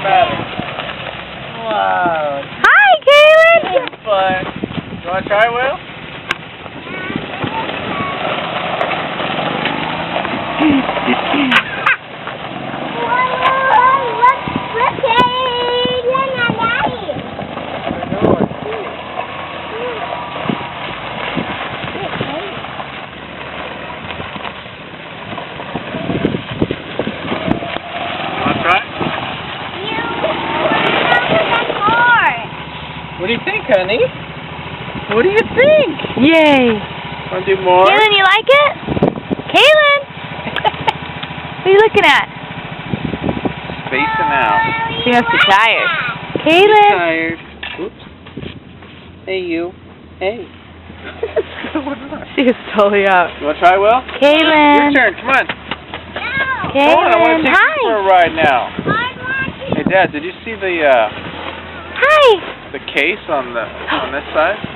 matter. Wow. Hi, Kaylin! Having fun. You want to try, Will? What do you think, honey? What do you think? Yay! Want to do more? Kaylin, you like it? Kaylin! What are you looking at? Spacing out. She must be tired. She's Kaylin! tired. Oops. Hey, you. Hey. She is totally up. You want to try, Will? Kaylin! Your turn. Come on. Kaylin, Come on, I want to take hi! you for a ride now. Hey, Dad, did you see the Hi! case on this side?